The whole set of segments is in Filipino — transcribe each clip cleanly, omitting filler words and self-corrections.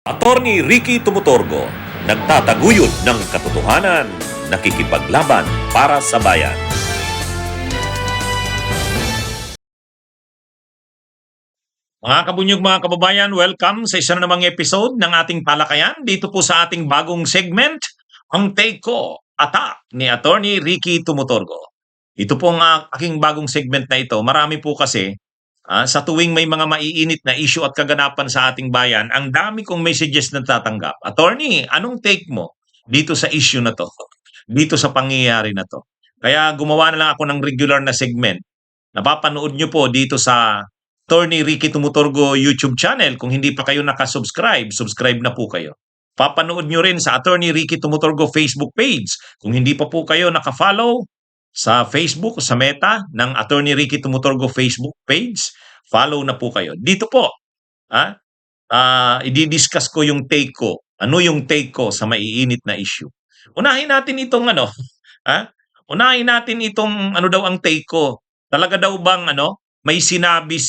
Attorney Ricky Tumutorgo, nagtataguyod ng katotohanan, nakikipaglaban para sa bayan. Mga kabunyog, mga kababayan, welcome sa isa na namang episode ng ating talakayan dito po sa ating bagong segment, ang Take Ko, Attack ni Attorney Ricky Tumutorgo. Ito po ang aking bagong segment na ito. Marami po kasi sa tuwing may mga maiinit na issue at kaganapan sa ating bayan, ang dami kong messages na tatanggap. Attorney, anong take mo dito sa issue na to? Dito sa pangyayari na to? Kaya gumawa na lang ako ng regular na segment. Napapanood nyo po dito sa Attorney Ricky Tumutorgo YouTube channel. Kung hindi pa kayo nakasubscribe, subscribe na po kayo. Papanood nyo rin sa Attorney Ricky Tumutorgo Facebook page. Kung hindi pa po kayo nakafollow sa Facebook, sa Meta ng Attorney Ricky Tumutorgo Facebook page, follow na po kayo. Dito po, i-discuss ko yung take ko. Ano yung take ko sa maiinit na issue? Unahin natin itong unahin natin itong ano daw ang take ko. Talaga daw bang may sinabi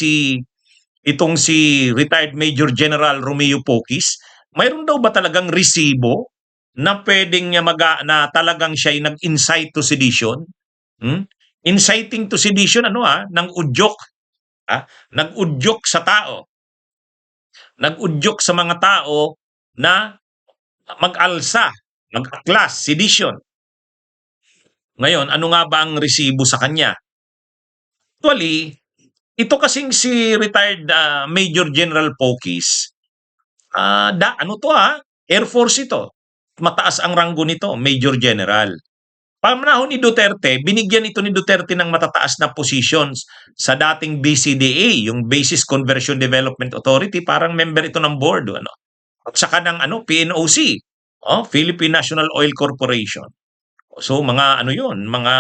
itong si retired Major General Romeo Pocis? Mayroon daw ba talagang resibo na pwedeng niya na talagang siya ay nag-incite to sedition? Inciting to sedition ng udyok. Nag-udyok sa tao. Nag-udyok sa mga tao na mag-alsa, mag-aklas, sedition. Ngayon, ano nga ba ang resibo sa kanya? Actually, ito kasing si retired Major General Pocis, Air Force ito. Mataas ang ranggo nito, Major General. Pamanahon ni Duterte, binigyan ito ni Duterte ng matataas na positions sa dating BCDA, yung Basis Conversion Development Authority, parang member ito ng board, At saka ng PNOC, Philippine National Oil Corporation. So mga mga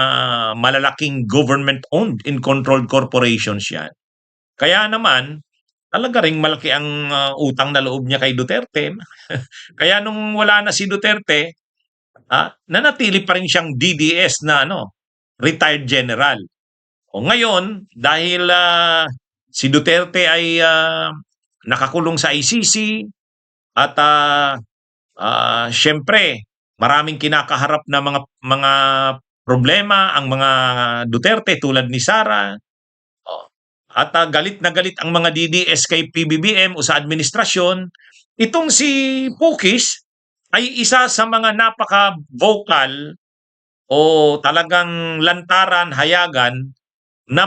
malalaking government-owned and controlled corporations yan. Kaya naman, talaga ring malaki ang utang na loob niya kay Duterte. Kaya nung wala na si Duterte, nanatili pa rin siyang DDS na retired general. O ngayon, dahil si Duterte ay nakakulong sa ICC at syempre, maraming kinakaharap na mga problema ang mga Duterte tulad ni Sara. At galit na galit ang mga DDS kay PBBM o sa administrasyon. Itong si Pocis ay isa sa mga napaka-vocal o talagang lantaran, hayagan na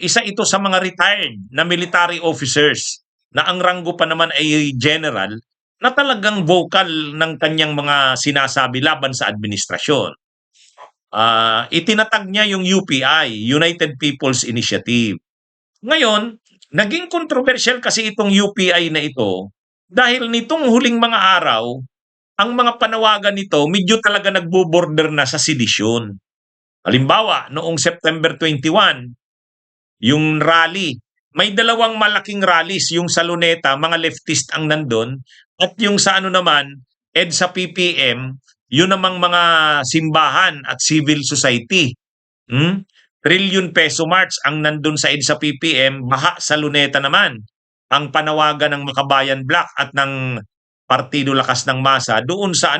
isa ito sa mga retired na military officers na ang ranggo pa naman ay general na talagang vocal ng kanyang mga sinasabi laban sa administrasyon. Itinatag niya yung UPI, United People's Initiative. Ngayon, naging controversial kasi itong UPI na ito dahil nitong huling mga araw, ang mga panawagan nito medyo talaga nagbo-border na sa sedisyon. Halimbawa, noong September 21, yung rally, may dalawang malaking rallies, yung sa Luneta, mga leftist ang nandun, at yung sa EDSA PPM, yun namang mga simbahan at civil society. Trillion peso march ang nandun sa EDSA PPM, baha sa Luneta naman. Ang panawagan ng Makabayan Black at ng Partido Lakas ng Masa doon sa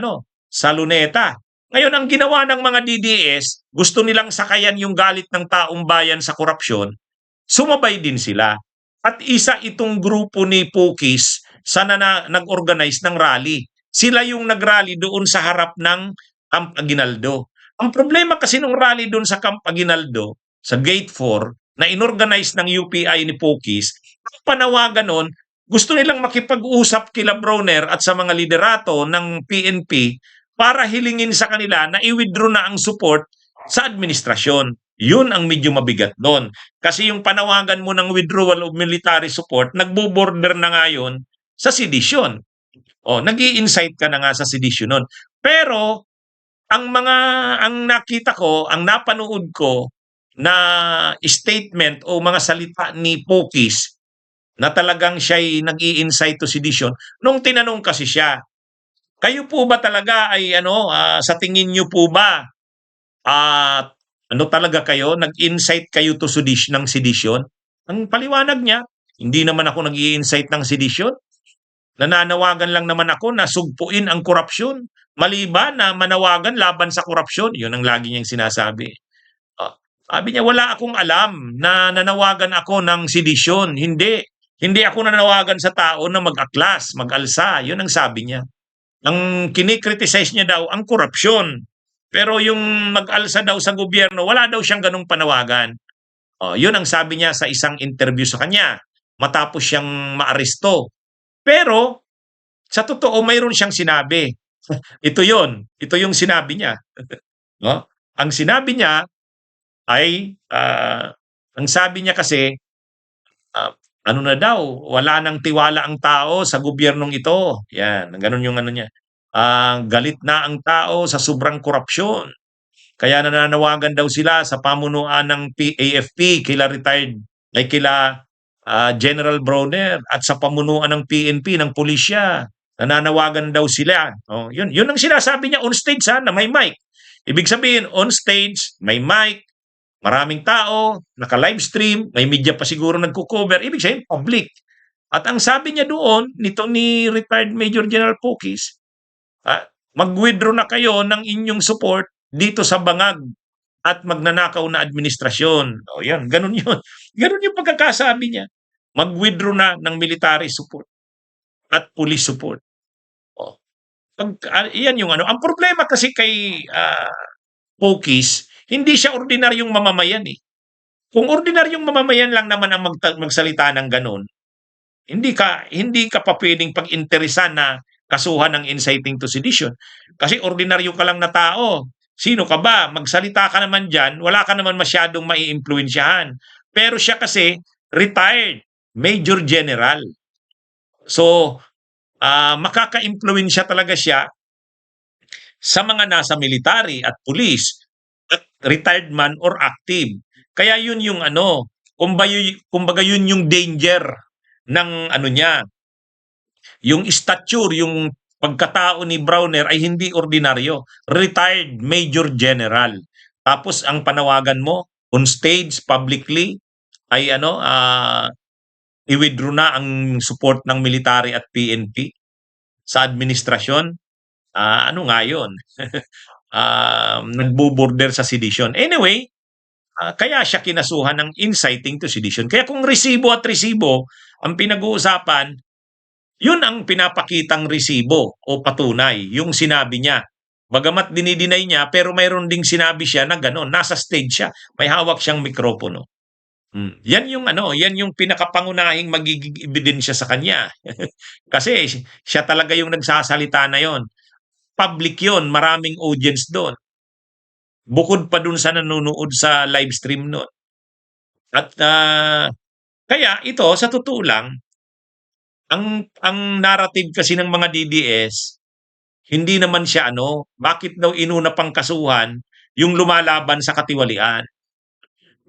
Luneta. Ngayon, ang ginawa ng mga DDS, gusto nilang sakayan yung galit ng taong bayan sa korupsyon, sumabay din sila. At isa itong grupo ni Pocis nag-organize ng rally. Sila yung nag-rally doon sa harap ng Camp Aguinaldo. Ang problema kasi nung rally doon sa Camp Aguinaldo, sa Gate 4, na inorganize ng UPI ni Pocis, ang panawagan nun, gusto nilang makipag-usap kila Bronner at sa mga liderato ng PNP para hilingin sa kanila na i-withdraw na ang support sa administrasyon. Yun ang medyo mabigat doon. Kasi yung panawagan mo ng withdrawal of military support, nagbo-border na ngayon sa sedisyon. Nag-i-incite ka na nga sa sedisyon nun. Pero, ang nakita ko, ang napanood ko na statement o mga salita ni Pocis na talagang siya'y nag-i-incite to sedition, nung tinanong kasi siya, kayo po ba talaga ay sa tingin niyo po ba talaga kayo, nag-incite kayo to ng sedition? Ang paliwanag niya, hindi naman ako nag-i-incite ng sedition. Nananawagan lang naman ako na sugpuin ang korupsyon. Maliban na manawagan laban sa korupsyon. Yun ang lagi niyang sinasabi. Ah, Sabi niya, wala akong alam na nanawagan ako ng sedisyon. Hindi. Hindi ako nanawagan sa tao na mag-aklas, mag-alsa. Yun ang sabi niya. Ang kinikriticize niya daw ang korupsyon. Pero yung mag-alsa daw sa gobyerno, wala daw siyang ganung panawagan. Yun ang sabi niya sa isang interview sa kanya matapos siyang maaresto. Pero sa totoo mayroon siyang sinabi. Ito 'yon, ito yung sinabi niya, 'no? Ang sinabi niya ay, ang sabi niya kasi, ah, ano na daw, wala ng tiwala ang tao sa gobyernong ito, 'yan, gano'n yung ano niya. Galit na ang tao sa sobrang korupsyon, kaya nananawagan daw sila sa pamunuan ng AFP kila General Bronner at sa pamunuan ng PNP, ng pulisya. Nananawagan daw sila. Yun ang sinasabi niya on stage na may mic. Ibig sabihin, on stage, may mic, maraming tao, naka-live stream, may media pa siguro nagko-cover. Ibig sabihin, public. At ang sabi niya doon, nito ni retired Major General Pukis, mag-withdraw na kayo ng inyong support dito sa bangag at magnanakaw na administrasyon. Yan, ganun yun. Ganun yung pagkakasabi niya. Mag-withdraw na ng military support at police support. Yan yung ano. Ang problema kasi kay Pokis, hindi siya ordinaryong mamamayan eh. Kung ordinaryong mamamayan lang naman ang magsalita ng ganun, hindi ka pa pwedeng pag-interesan na kasuhan ng inciting to sedition. Kasi ordinaryo ka lang na tao. Sino ka ba? Magsalita ka naman dyan, wala ka naman masyadong maiimpluwensyahan. Pero siya kasi, retired, Major General. So, makaka-impluwensya talaga siya sa mga nasa military at police, at retired man or active. Kaya yun yung ano, kumbaga yun yung danger ng ano niya, yung stature, yung pagkatao ni Browner ay hindi ordinaryo. Retired Major General. Tapos ang panawagan mo on stage publicly ay ano, i-withdraw na ang support ng military at PNP sa administrasyon. Ano nga yun? Nagbo-border sa sedition. Anyway, kaya siya kinasuhan ng inciting to sedition. Kaya kung resibo at resibo ang pinag-uusapan, yun ang pinapakitang resibo o patunay, yung sinabi niya. Bagamat dinidinay niya, pero mayroon ding sinabi siya na gano'n, nasa stage siya, may hawak siyang mikropono. Yan yung ano, yan yung pinakapangunahing magiging ebidensya sa kanya. Kasi siya talaga yung nagsasalita na yon. Public yon, maraming audience doon. Bukod pa dun sa nanonood sa live stream noon. At kaya ito, sa totoo lang, ang narrative kasi ng mga DDS, hindi naman siya ano, bakit daw inuna pang kasuhan yung lumalaban sa katiwalian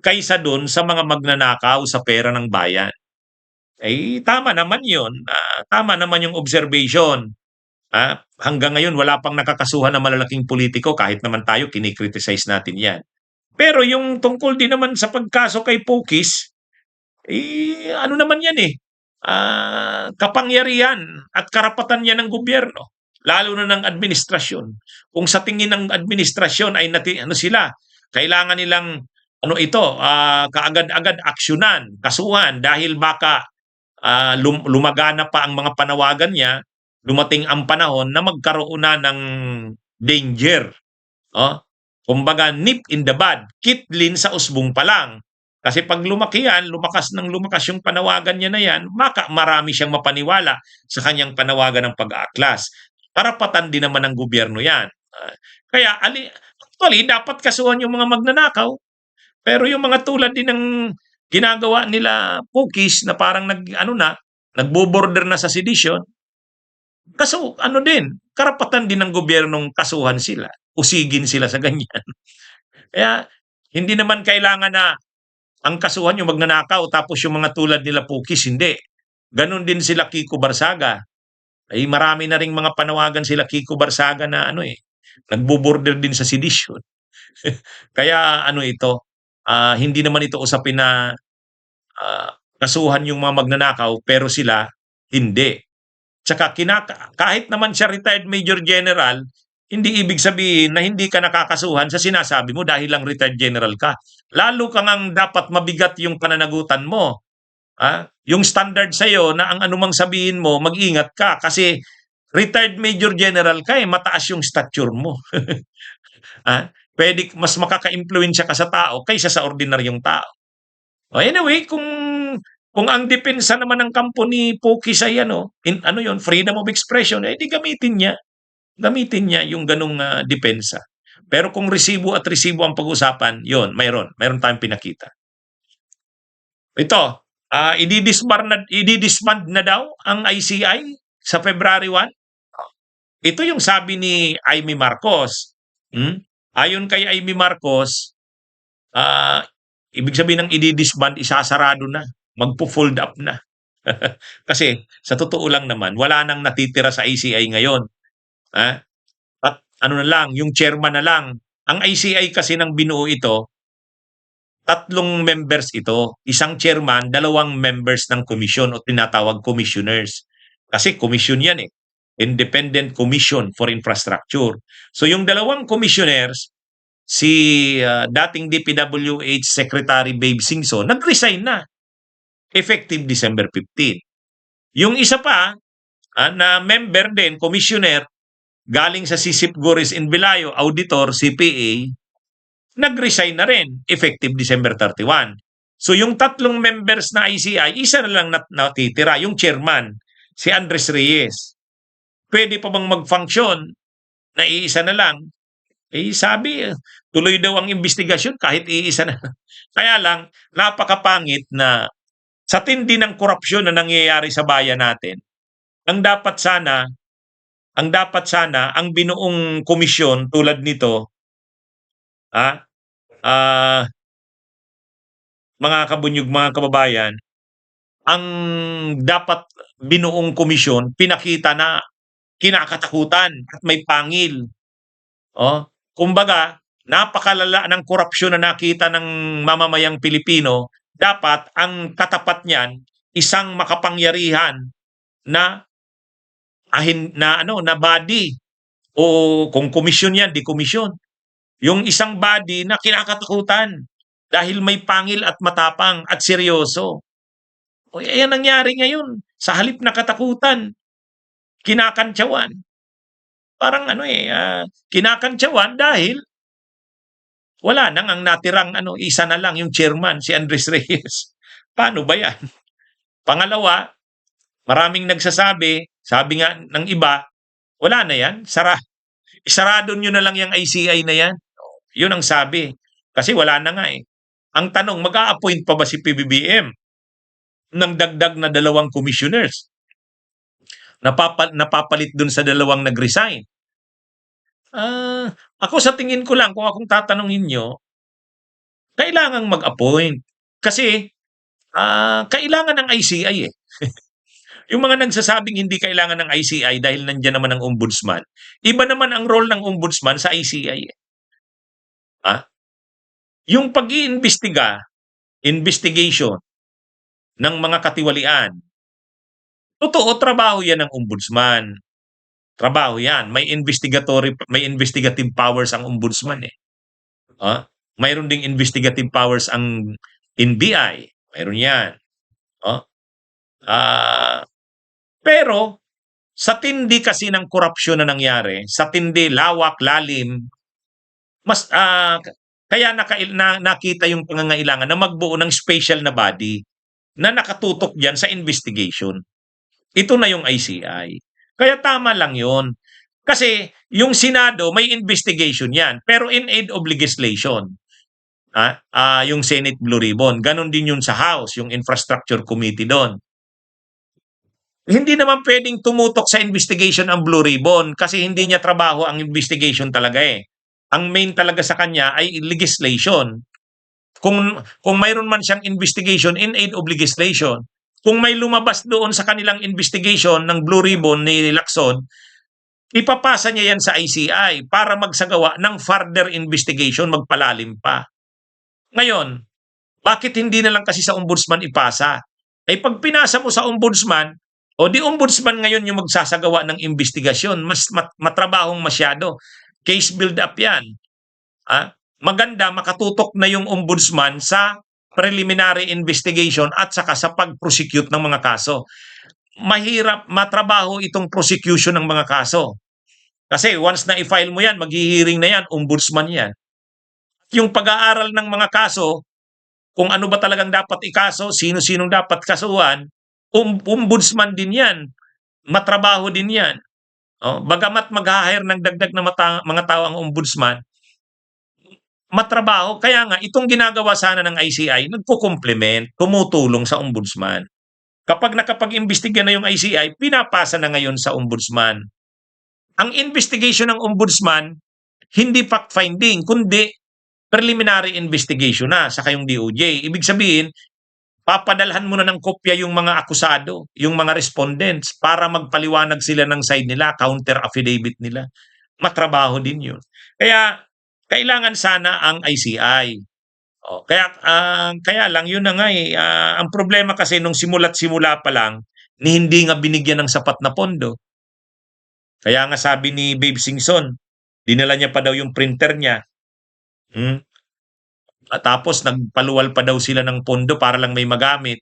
kaysa doon sa mga magnanakaw sa pera ng bayan. Tama naman yun. Tama naman yung observation. Hanggang ngayon, wala pang nakakasuhan na malalaking politiko kahit naman tayo kinikriticize natin yan. Pero yung tungkol din naman sa pagkaso kay Pukis, ano naman yan kapangyarihan at karapatan yan ng gobyerno, lalo na ng administrasyon. Kung sa tingin ng administrasyon ay ano sila, kailangan nilang ano ito, kaagad-agad aksyonan, kasuhan dahil baka lumagana pa ang mga panawagan niya, dumating ang panahon na magkaroon na ng danger. Kumbaga, nip in the bud, kitlin sa usbong pa lang. Kasi pag lumaki yan, lumakas yung panawagan niya na yan, marami siyang mapaniwala sa kanyang panawagan ng pag-aaklas. Karapatan din naman ng gobyerno yan. Kaya, actually, dapat kasuhan yung mga magnanakaw. Pero yung mga tulad din ng ginagawa nila Pukis na parang nagbo-border na sa sedition, kaso karapatan din ng gobyernong kasuhan sila, usigin sila sa ganyan. Kaya hindi naman kailangan na ang kasuhan yung magnanakaw tapos yung mga tulad nila Pukis, hindi. Ganon din sila Kiko Barsaga. Marami na ring mga panawagan sila Kiko Barsaga na nagbo-border din sa sedition. Kaya hindi naman ito usapin na kasuhan yung mga magnanakaw pero sila hindi. Tsaka kahit naman siya retired Major General, hindi ibig sabihin na hindi ka nakakasuhan sa sinasabi mo dahil lang retired general ka. Lalo kang ang dapat mabigat yung pananagutan mo. Yung standard sa'yo na ang anumang sabihin mo, mag-ingat ka kasi retired Major General ka mataas yung stature mo. Pwede mas makaka-impluwensya ka sa tao kaysa sa ordinaryong tao. Anyway, kung ang depensa naman ng kampo ni Pokis ay freedom of expression, di gamitin niya. Gamitin niya yung ganung depensa. Pero kung resibo at resibo ang pag-usapan, mayroon tayong pinakita. Ito, ididisband na daw ang ICI sa February 1. Ito yung sabi ni Amy Marcos. Ayon kay Amy Marcos, ibig sabihin ng ididisband, isasarado na, magpo-fold up na. Kasi sa totoo lang naman, wala nang natitira sa ICI ngayon. At ano na lang, yung chairman na lang. Ang ICI kasi nang binuo ito, 3 members ito. Isang chairman, 2 members ng komisyon o tinatawag commissioners. Kasi komisyon yan Independent Commission for Infrastructure. So yung 2 commissioners, si dating DPWH Secretary Babe Singson, nag-resign na. Effective December 15. Yung isa pa, na member din, commissioner, galing sa Sisip Gores Invilayo, auditor, CPA, nag-resign na rin, effective December 31. So yung 3 members na ICI, isa na lang natitira, yung chairman, si Andres Reyes. Pwede pa bang mag-function na iisa na lang? Sabi, tuloy daw ang investigasyon kahit iisa na. Kaya lang, napakapangit na sa tindi ng korupsyon na nangyayari sa bayan natin, ang dapat sana, ang binuong komisyon tulad nito, mga kabunyog, mga kababayan, ang dapat binuong komisyon, pinakita na kinakatakutan at may pangil. Kumbaga, napakalala ng korupsyon na nakita ng mamamayang Pilipino. Dapat ang katapat niyan, isang makapangyarihan na body, o kung komisyon yan, di komisyon. Yung isang body na kinakatakutan dahil may pangil at matapang at seryoso. Ayan nangyari ngayon. Sa halip na katakutan, kinakantsawan. Parang kinakantsawan dahil wala nang ang natirang isa na lang yung chairman, si Andres Reyes. Paano ba yan? Pangalawa, maraming nagsasabi, sabi nga ng iba, wala na yan, isarado nyo na lang yung ICI na yan. Yun ang sabi. Kasi wala na nga Ang tanong, mag-a-appoint pa ba si PBBM ng dagdag na 2 commissioners? Napapalit dun sa 2 nag-resign. Ako sa tingin ko lang, kung akong tatanungin nyo, kailangang mag-appoint. Kasi, kailangan ng ICI Yung mga nagsasabing hindi kailangan ng ICI dahil nandiyan naman ang ombudsman, iba naman ang role ng ombudsman sa ICI Yung pag-iimbestiga, investigation ng mga katiwalian, totoo, trabaho yan ng ombudsman. Trabaho yan. May investigative powers ang ombudsman Mayroon ding investigative powers ang NBI. Mayroon yan. Pero sa tindi kasi ng korupsyon na nangyari, sa tindi, lawak, lalim, mas kaya nakita yung pangangailangan na magbuo ng special na body na nakatutok diyan sa investigation. Ito na yung ICI. Kaya tama lang yun. Kasi yung Senado, may investigation yan. Pero in aid of legislation, yung Senate Blue Ribbon, ganon din yun sa House, yung Infrastructure Committee doon. Hindi naman pwedeng tumutok sa investigation ang Blue Ribbon kasi hindi niya trabaho ang investigation talaga Ang main talaga sa kanya ay legislation. Kung mayroon man siyang investigation in aid of legislation, kung may lumabas doon sa kanilang investigation ng Blue Ribbon ni Lacson, ipapasa niya yan sa ICI para magsagawa ng further investigation, magpalalim pa. Ngayon, bakit hindi na lang kasi sa ombudsman ipasa? Pag pinasa mo sa ombudsman, O di ombudsman ngayon yung magsasagawa ng investigasyon, mas matrabahong masyado. Case build up yan. Maganda makatutok na yung ombudsman sa preliminary investigation at saka sa pag-prosecute ng mga kaso. Mahirap matrabaho itong prosecution ng mga kaso. Kasi once na i-file mo yan, maghihiring na yan, ombudsman yan. Yung pag-aaral ng mga kaso, kung ano ba talagang dapat ikaso, sino-sinong dapat kasuhan, ombudsman din yan. Matrabaho din yan. Bagamat mag-hire ng dagdag na mga tao ang ombudsman, matrabaho. Kaya nga, itong ginagawa sana ng ICI, nagko-complement, tumutulong sa ombudsman. Kapag nakapag-imbestiga na yung ICI, pinapasa na ngayon sa ombudsman. Ang investigation ng ombudsman, hindi fact-finding, kundi preliminary investigation na sa kayong DOJ. Ibig sabihin, papadalhan mo na ng kopya yung mga akusado, yung mga respondents, para magpaliwanag sila ng side nila, counter affidavit nila. Matrabaho din yun. Kaya, kailangan sana ang ICI. Kaya lang, yun na nga eh. Ang problema kasi nung simula't simula pa lang, ni hindi nga binigyan ng sapat na pondo. Kaya nga sabi ni Babe Singson, dinala niya pa daw yung printer niya. At tapos nagpaluwal pa daw sila ng pondo para lang may magamit.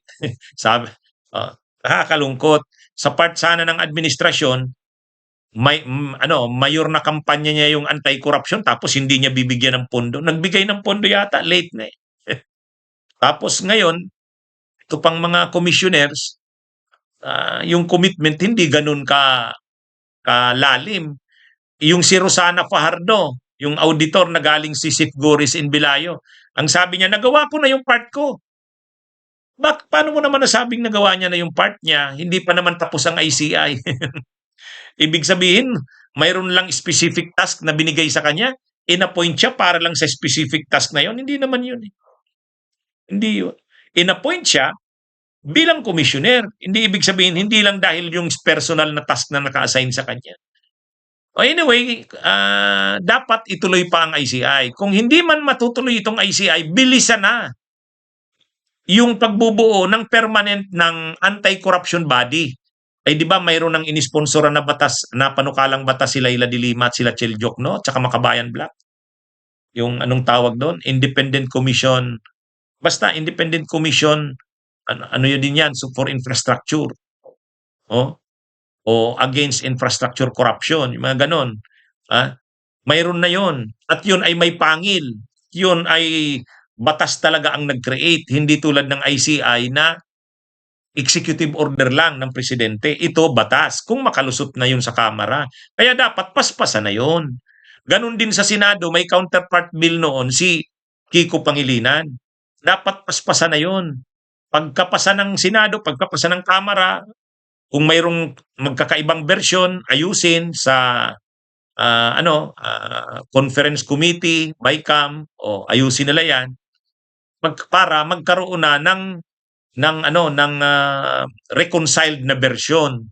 Sabi, nakakalungkot. Sa part sana ng administrasyon, mayor na kampanya niya yung anti-corruption tapos hindi niya bibigyan ng pondo. Nagbigay ng pondo yata, late na eh. Tapos ngayon, ito pang mga commissioners, yung commitment hindi ganun kalalim. Yung si Rosana Fajardo, yung auditor na galing si Sip Goris Inbilayo, ang sabi niya, nagawa ko na yung part ko. Paano mo naman nasabing nagawa niya na yung part niya? Hindi pa naman tapos ang ICI. Ibig sabihin, mayroon lang specific task na binigay sa kanya, in-appoint siya para lang sa specific task na yon. Hindi naman yun eh. Hindi yun. In-appoint siya bilang commissioner. Hindi ibig sabihin, hindi lang dahil yung personal na task na naka-assign sa kanya. Anyway, dapat ituloy pa ang ICI. Kung hindi man matutuloy itong ICI, bilisan na yung pagbubuo ng permanent ng anti-corruption body. Ay di ba mayroon ng inisponsoran na batas, na panukalang batas sila Ila de Lima at sila Chel Jokno, tsaka Makabayan Black. Yung anong tawag doon? Independent Commission. Basta Independent Commission, ano yun din yan, so for infrastructure. O against infrastructure corruption, yung mga ganon. Mayroon na yon. At yun ay may pangil. Yun ay batas talaga ang nag-create, hindi tulad ng ICI na executive order lang ng presidente. Ito batas, kung makalusot na yun sa Kamara. Kaya dapat paspasan na yun. Ganon din sa Senado, may counterpart bill noon si Kiko Pangilinan. Dapat paspasan na yun. Pagkapasa ng Senado, pagkapasa ng Kamara, kung mayroong magkakaibang version, ayusin sa conference committee, BICAM, o ayusin nila yan para magkaroon na ng reconciled na version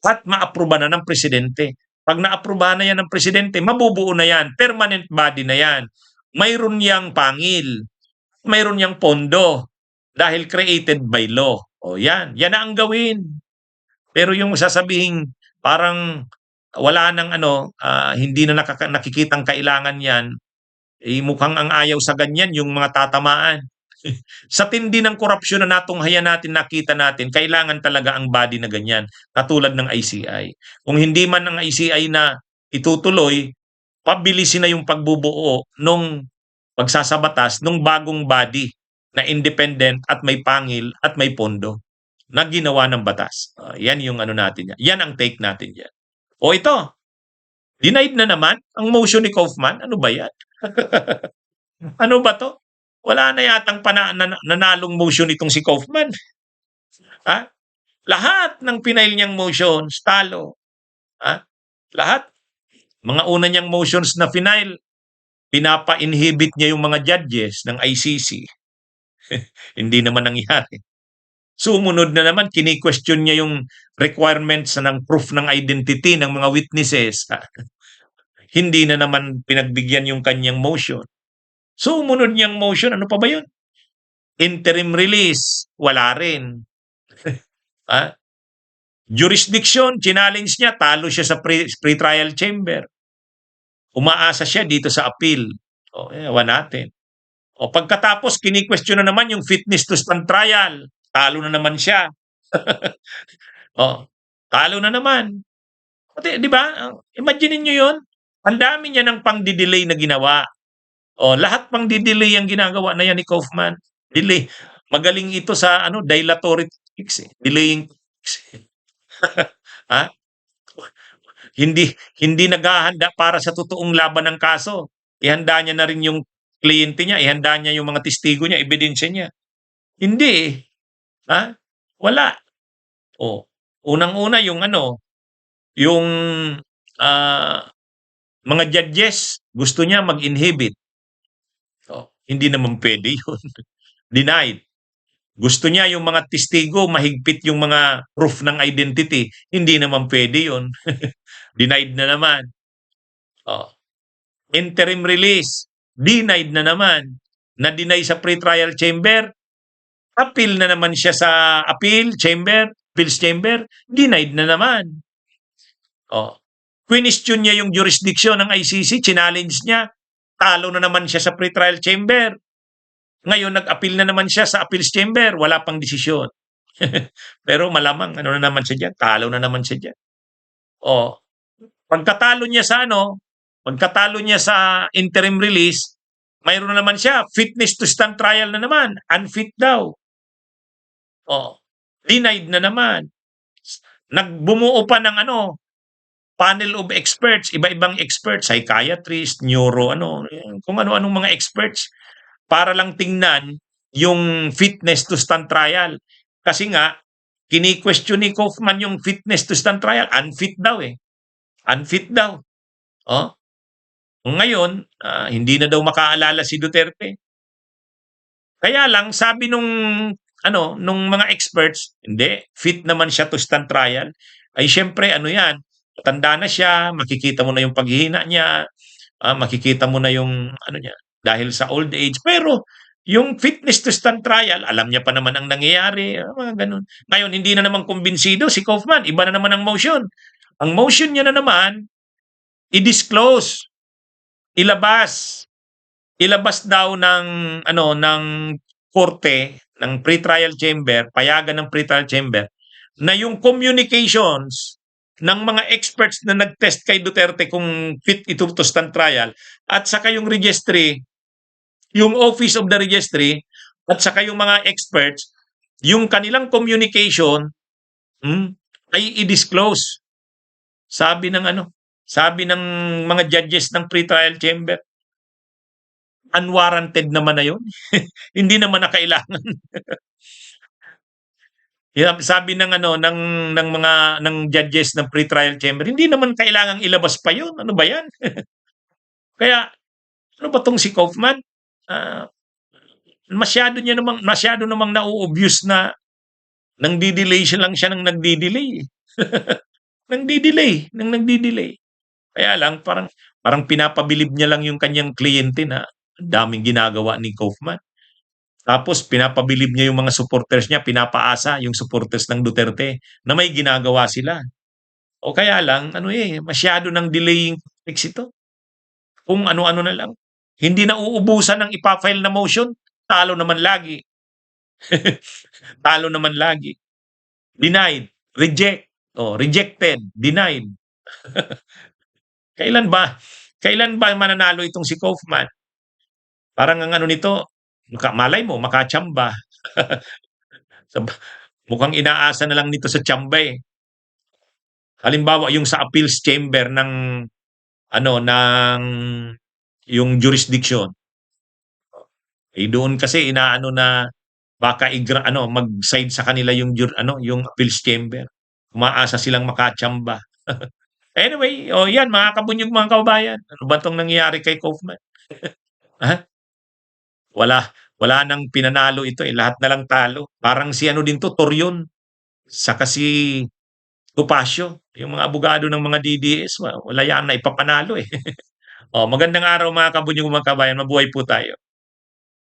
at maapruba na ng presidente. Pag naaprubahan na yan ng presidente, mabubuo na yan, permanent body na yan. Mayroon yang pangil, mayroon yang pondo dahil created by law. Yan na ang gawin. Pero yung sasabihin parang wala nang hindi na nakikitang kailangan yan, mukhang ang ayaw sa ganyan yung mga tatamaan. Sa tindi ng korupsyon na natunghayan natin, nakita natin, kailangan talaga ang body na ganyan, katulad ng ICI. Kung hindi man ang ICI na itutuloy, pabilisin na yung pagbubuo nung pagsasabatas nung bagong body na independent at may pangil at may pondo na ginawa ng batas. Yan yung natin yan. Yan ang take natin yan. Ito, denied na naman ang motion ni Kaufman. Ano ba yan? Ano ba to? Wala na yatang nanalong motion itong si Kaufman. Lahat ng pinail niyang motions, talo. Lahat. Mga una niyang motions na pinail, pinapa-inhibit niya yung mga judges ng ICC. Hindi naman nangyari. Sumunod na naman, kini-question niya yung requirements ng proof ng identity ng mga witnesses. Hindi na naman pinagbigyan yung kanyang motion. Sumunod niyang motion, ano pa ba yun? Interim release, wala rin. Jurisdiction, challenge niya, talo siya sa pre-trial chamber. Umaasa siya dito sa appeal. O, ewan natin. O pagkatapos, kini-question na naman yung fitness to stand trial. Talo na naman siya. O, talo na naman. Di ba? Imagine niyo yun. Ang dami niya ng pang-delay na ginawa. O, lahat pang-delay ang ginagawa na yan ni Kaufman. Delay. Magaling ito sa dilatory tactics. Delaying tactics. Ha? Hindi naghahanda para sa totoong laban ng kaso. Ihanda niya na rin yung kliyente niya, ihanda niya yung mga testigo niya, ebidensya niya. Hindi eh. Ha? Wala. O, unang-una yung yung mga judges, gusto niya mag-inhibit. O, hindi naman pwede yun. Denied. Gusto niya yung mga testigo, mahigpit yung mga proof ng identity. Hindi naman pwede yun. Denied na naman. Oh. Interim release. Denied na naman. Na-deny sa pre-trial chamber. Appeal na naman siya sa appeals chamber. Denied na naman. Oh. Question niya yung jurisdiction ng ICC. Challenge niya. Talo na naman siya sa pre-trial chamber. Ngayon, nag-appeal na naman siya sa appeals chamber. Wala pang desisyon. Pero malamang, na naman siya dyan? Talo na naman siya dyan. O, pagkatalo niya sa interim release, mayroon na naman siya, fitness to stand trial na naman. Unfit daw. O, denied na naman. Nagbumuo pa ng panel of experts, iba-ibang experts, psychiatrist, neuro, kung ano-anong mga experts, para lang tingnan yung fitness to stand trial. Kasi nga, kini-question ni Kaufman yung fitness to stand trial. Unfit daw eh. Unfit daw. Oh. Ngayon, hindi na daw makaalala si Duterte. Kaya lang, sabi nung mga experts, hindi, fit naman siya to stand trial. Ay syempre, yan, tanda na siya, makikita mo na yung paghihina niya, makikita mo na yung niya, dahil sa old age. Pero yung fitness to stand trial, alam niya pa naman ang nangyayari, mga ganun. Ngayon, hindi na naman kumbinsido si Kaufman, iba na naman ang motion. Ang motion niya na naman, i-disclose, ilabas daw ng korte, ng pre-trial chamber, payagan ng pre-trial chamber, na yung communications ng mga experts na nag-test kay Duterte kung fit ito to stand trial, at saka yung registry, yung office of the registry, at saka yung mga experts, yung kanilang communication ay i-disclose. Sabi ng mga judges ng pre-trial chamber. Unwarranted naman na yun. Hindi naman na kailangan. Sabi ng ng judges ng pre-trial chamber, hindi naman kailangang ilabas pa yun. Ano ba yan? Kaya ano ba tong si Kaufman? Masyado namang na-obvious na nang-delay siya lang siya nang nagdi-delay. Nagdi-delay. Kaya lang parang pinapabilib niya lang yung kanyang kliyente na ang daming ginagawa ni Kaufman. Tapos pinapabilib niya yung mga supporters niya, pinapaasa yung supporters ng Duterte na may ginagawa sila. O kaya lang, masyado ng delaying tactics ito. Kung ano-ano na lang. Hindi na uubusan ng ipafile na motion, talo naman lagi. Talo naman lagi. Denied, rejected, denied. Kailan ba mananalo itong si Kaufman? Parang ang nito, malay mo, makachamba. Mukhang inaasa na lang nito sa chamba eh. Halimbawa, yung sa appeals chamber ng yung jurisdiction. Doon kasi inaano na baka mag-side sa kanila yung yung appeals chamber. Umaasa silang makachamba. Anyway, yan mga kabunyog, mga kababayan. Ano ba tong nangyayari kay Kaufman? Wala nang pinanalo ito eh. Lahat na lang talo. Parang si din to, Torion. Saka si Topacio. Yung mga abogado ng mga DDS, wala yan na ipapanalo eh. Magandang araw mga kabunyog, mga kabayan. Mabuhay po tayo.